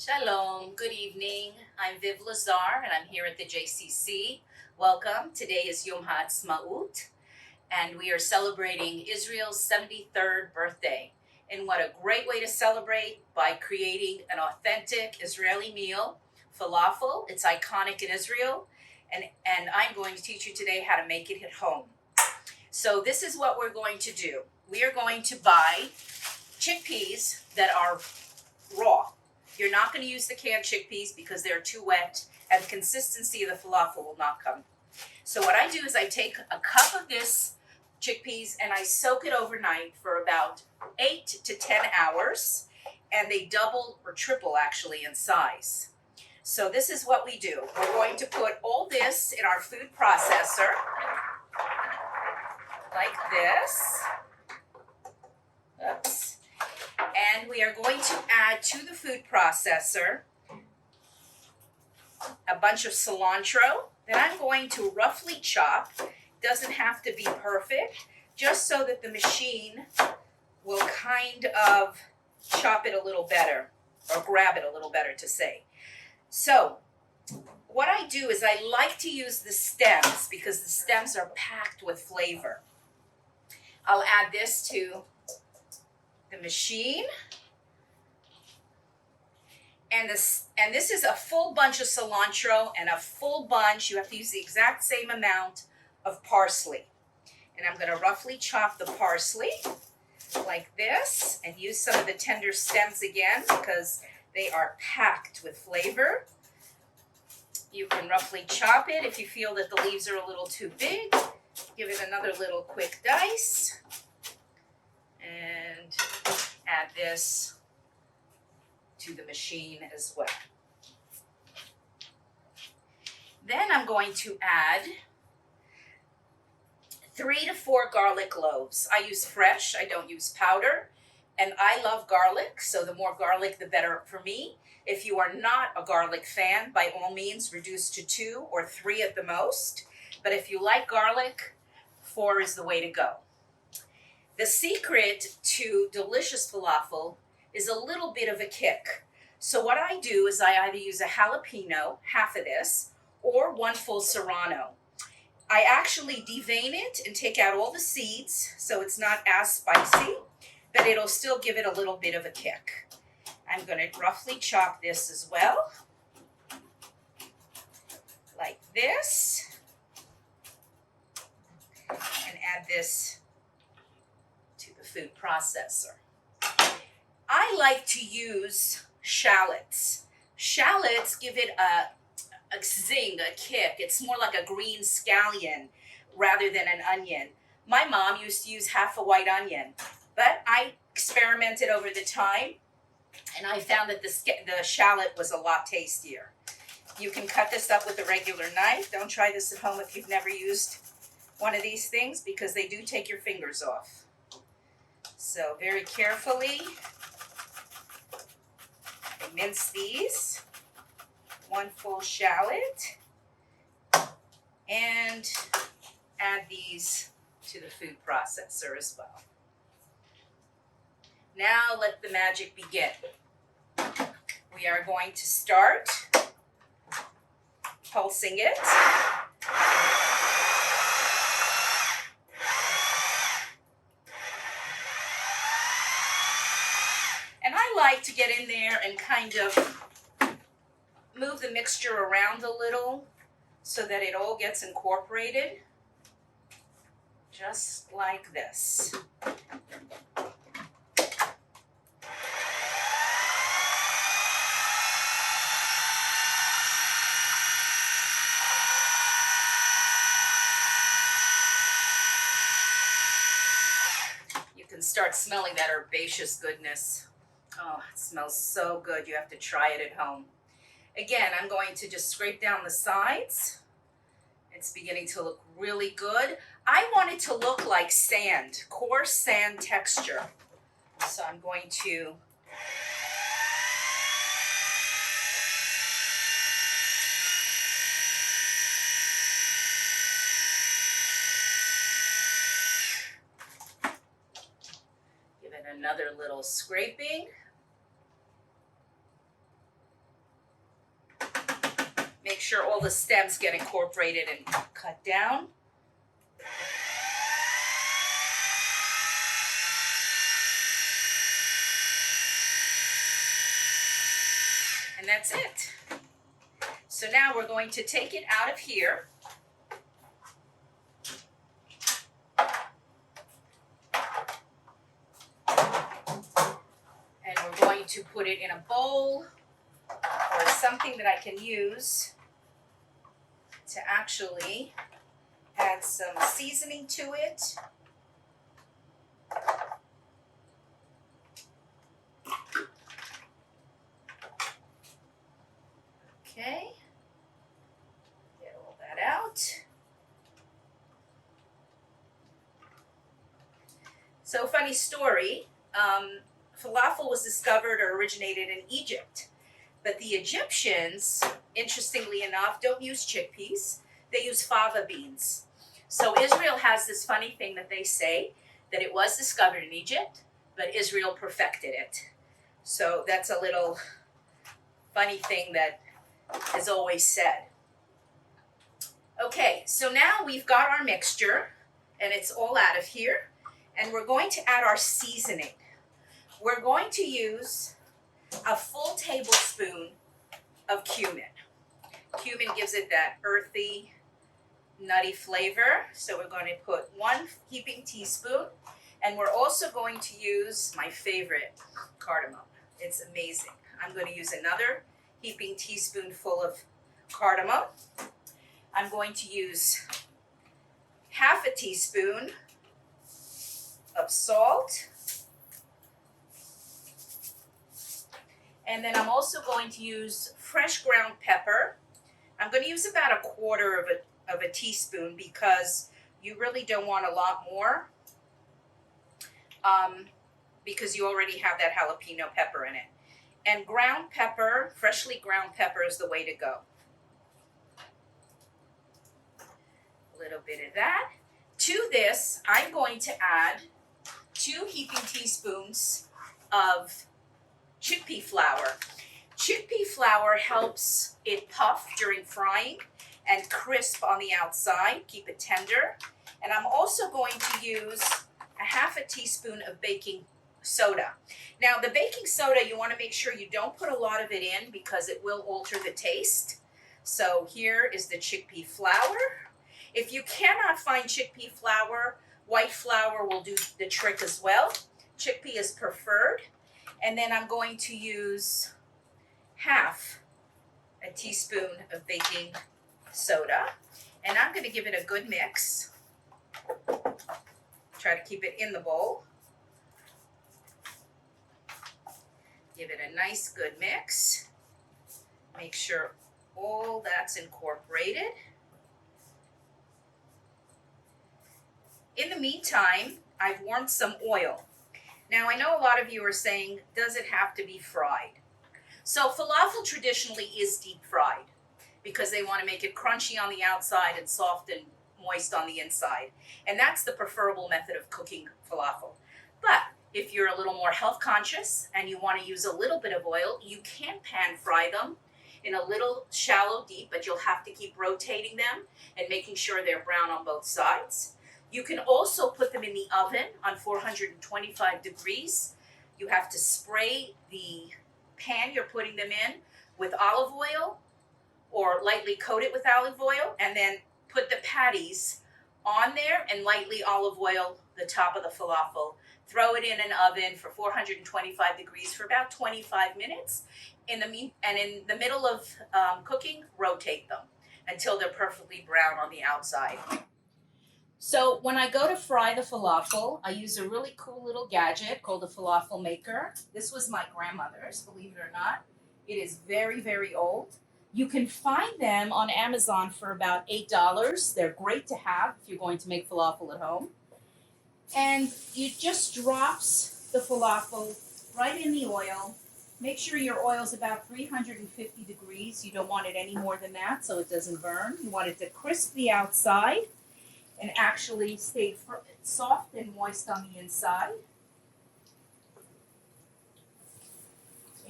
Shalom, good evening. I'm Viv Lazar and I'm here at the JCC. Welcome. Today is Yom HaAtzmaut and we are celebrating Israel's 73rd birthday. And what a great way to celebrate by creating an authentic Israeli meal, falafel. It's iconic in Israel and I'm going to teach you today how to make it at home. So this is what we're going to do. We are going to buy chickpeas that are raw. You're not going to use the canned chickpeas because they're too wet and the consistency of the falafel will not come. So what I do is I take a cup of this chickpeas and I soak it overnight for about 8 to 10 hours, and they double or triple actually in size. So this is what we do. We're going to put all this in our food processor like this. Oops. And we are going to add to the food processor a bunch of cilantro that I'm going to roughly chop. Doesn't have to be perfect, just so that the machine will kind of chop it a little better, or grab it a little better to say. So what I do is I like to use the stems because the stems are packed with flavor. I'll add this to the machine. And this is a full bunch of cilantro and a full bunch, you have to use the exact same amount of parsley. And I'm going to roughly chop the parsley like this and use some of the tender stems again because they are packed with flavor. You can roughly chop it. If you feel that the leaves are a little too big, give it another little quick dice. And add this to the machine as well. Then I'm going to add 3 to 4 garlic cloves. I use fresh, I don't use powder, and I love garlic, so the more garlic the better for me. If you are not a garlic fan, by all means reduce to 2 or 3 at the most, but if you like garlic, 4 is the way to go. The secret to delicious falafel is a little bit of a kick. So what I do is I either use a jalapeno, half of this, or 1 full serrano. I actually devein it and take out all the seeds so it's not as spicy, but it'll still give it a little bit of a kick. I'm going to roughly chop this as well, like this, and add this to the food processor. I like to use shallots. Shallots give it a zing, a kick. It's more like a green scallion rather than an onion. My mom used to use half a white onion, but I experimented over the time and I found that the shallot was a lot tastier. You can cut this up with a regular knife. Don't try this at home if you've never used one of these things because they do take your fingers off. So very carefully, I mince these, 1 full shallot, and add these to the food processor as well. Now let the magic begin. We are going to start pulsing it. And I like to get in there and kind of move the mixture around a little so that it all gets incorporated, just like this. You can start smelling that herbaceous goodness. Oh, it smells so good. You have to try it at home. Again, I'm going to just scrape down the sides. It's beginning to look really good. I want it to look like sand, coarse sand texture. So I'm going to give it another little scraping. Make sure all the stems get incorporated and cut down. And that's it. So now we're going to take it out of here. And we're going to put it in a bowl or something that I can use to actually add some seasoning to it. Okay, get all that out. So, funny story, falafel was discovered or originated in Egypt, but the Egyptians, interestingly enough, don't use chickpeas, they use fava beans. So Israel has this funny thing that they say, that it was discovered in Egypt, but Israel perfected it. So that's a little funny thing that is always said. Okay, so now we've got our mixture, and it's all out of here, and we're going to add our seasoning. We're going to use a full tablespoon of cumin. Cumin gives it that earthy, nutty flavor, so we're going to put 1 heaping teaspoon, and we're also going to use my favorite, cardamom. It's amazing. I'm going to use another heaping teaspoonful of cardamom. I'm going to use half a teaspoon of salt. And then I'm also going to use fresh ground pepper. I'm going to use about 1/4 of a teaspoon because you really don't want a lot more because you already have that jalapeno pepper in it. And ground pepper, freshly ground pepper is the way to go. A little bit of that. To this, I'm going to add 2 heaping teaspoons of chickpea flour. Chickpea flour helps it puff during frying and crisp on the outside, keep it tender. And I'm also going to use a half a teaspoon of baking soda. Now the baking soda, you want to make sure you don't put a lot of it in because it will alter the taste. So here is the chickpea flour. If you cannot find chickpea flour, white flour will do the trick as well. Chickpea is preferred. And then I'm going to use half a teaspoon of baking soda. And I'm going to give it a good mix. Try to keep it in the bowl. Give it a nice good mix. Make sure all that's incorporated. In the meantime, I've warmed some oil. Now I know a lot of you are saying, does it have to be fried? So falafel traditionally is deep fried because they want to make it crunchy on the outside and soft and moist on the inside. And that's the preferable method of cooking falafel. But if you're a little more health conscious and you want to use a little bit of oil, you can pan fry them in a little shallow deep, but you'll have to keep rotating them and making sure they're brown on both sides. You can also put them in the oven on 425 degrees. You have to spray the pan you're putting them in with olive oil or lightly coat it with olive oil and then put the patties on there and lightly olive oil the top of the falafel. Throw it in an oven for 425 degrees for about 25 minutes. In the middle of cooking, rotate them until they're perfectly brown on the outside. So when I go to fry the falafel, I use a really cool little gadget called the Falafel Maker. This was my grandmother's, believe it or not. It is very, very old. You can find them on Amazon for about $8. They're great to have if you're going to make falafel at home. And it just drops the falafel right in the oil. Make sure your oil's about 350 degrees. You don't want it any more than that so it doesn't burn. You want it to crisp the outside and actually stay soft and moist on the inside.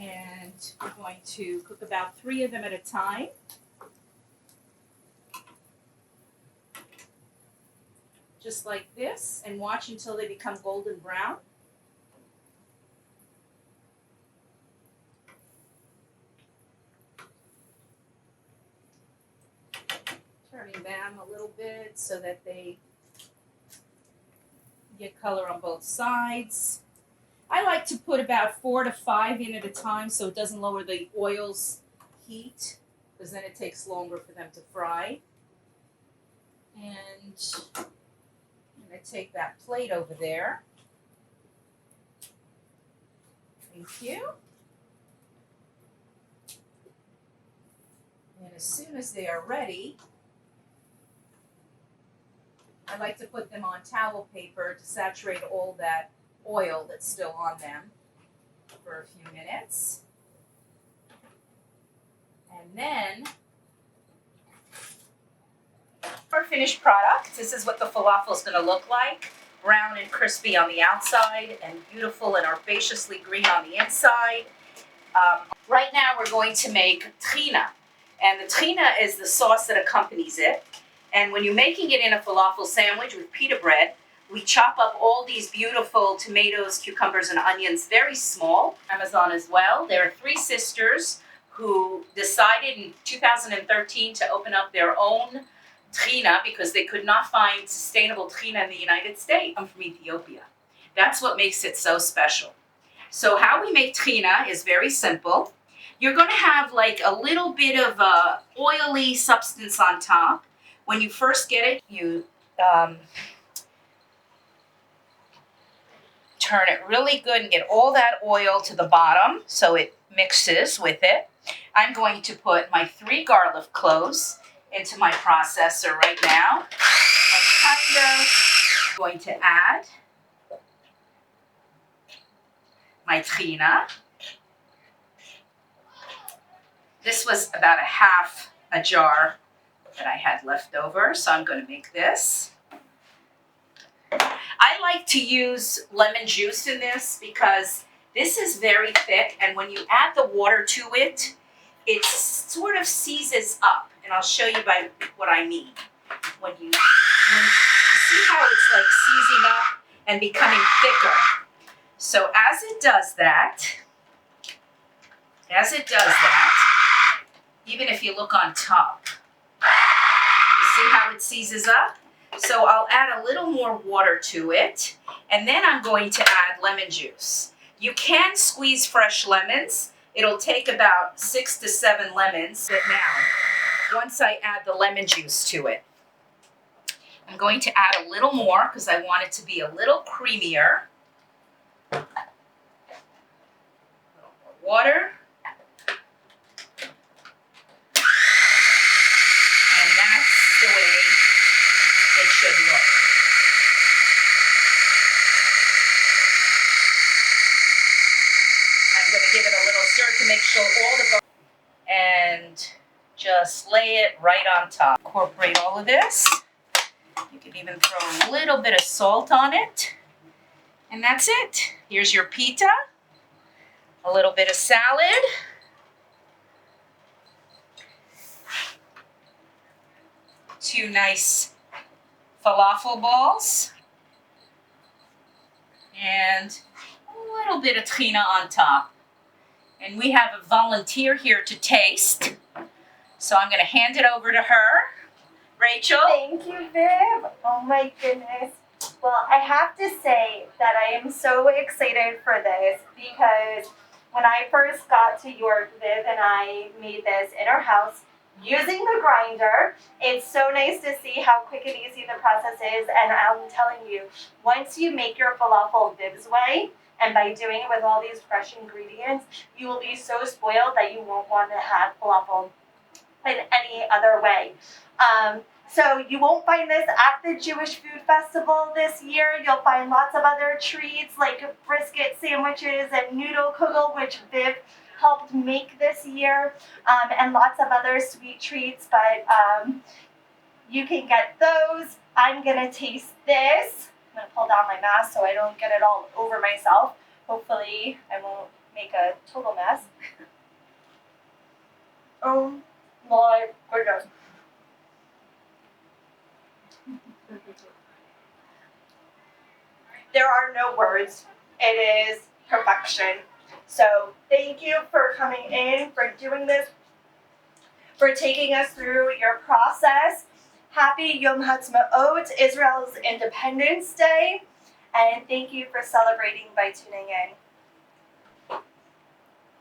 And we're going to cook about 3 of them at a time. just like this, and watch until they become golden brown. Turning them a little bit so that they get color on both sides. I like to put about 4 to 5 in at a time so it doesn't lower the oil's heat, because then it takes longer for them to fry. And I'm going to take that plate over there. Thank you. And as soon as they are ready, I like to put them on towel paper to saturate all that oil that's still on them for a few minutes. And then, our finished product, this is what the falafel is going to look like. Brown and crispy on the outside and beautiful and herbaceously green on the inside. Right now we're going to make trina. And the trina is the sauce that accompanies it. And when you're making it in a falafel sandwich with pita bread, we chop up all these beautiful tomatoes, cucumbers, and onions very small. Amazon as well. There are 3 sisters who decided in 2013 to open up their own trina because they could not find sustainable trina in the United States. I'm from Ethiopia. That's what makes it so special. So how we make trina is very simple. You're going to have like a little bit of oily substance on top. When you first get it, you turn it really good and get all that oil to the bottom so it mixes with it. I'm going to put my 3 garlic cloves into my processor right now. I'm kind of going to add my trina. This was about a half a jar that I had left over, so I'm going to make this. I like to use lemon juice in this because this is very thick, and when you add the water to it, it sort of seizes up, and I'll show you by what I mean. When you see how it's like seizing up and becoming thicker. So as it does that, even if you look on top, you see how it seizes up? So I'll add a little more water to it, and then I'm going to add lemon juice. You can squeeze fresh lemons. It'll take about 6 to 7 lemons. But now, once I add the lemon juice to it, I'm going to add a little more because I want it to be a little creamier. A little more water. And that's the way it should look. I'm going to give it a little stir to make sure all the and just lay it right on top. Incorporate all of this. You can even throw a little bit of salt on it. And that's it. Here's your pita. A little bit of salad. 2 nice falafel balls. And a little bit of trina on top. And we have a volunteer here to taste. So I'm going to hand it over to her. Rachel? Thank you, Viv. Oh my goodness. Well, I have to say that I am so excited for this because when I first got to York, Viv and I made this in our house using the grinder. It's so nice to see how quick and easy the process is. And I'm telling you, once you make your falafel Viv's way, and by doing it with all these fresh ingredients, you will be so spoiled that you won't want to have falafel in any other way. So you won't find this at the Jewish Food Festival this year. You'll find lots of other treats like brisket sandwiches and noodle kugel, which Viv helped make this year, and lots of other sweet treats, but you can get those. I'm gonna taste this. I'm gonna pull down my mask so I don't get it all over myself. Hopefully I won't make a total mess. Oh my goodness. there are no words. It is perfection. So thank you for coming in, for doing this, for taking us through your process. Happy Yom HaAtzmaut, Israel's Independence Day, and thank you for celebrating by tuning in.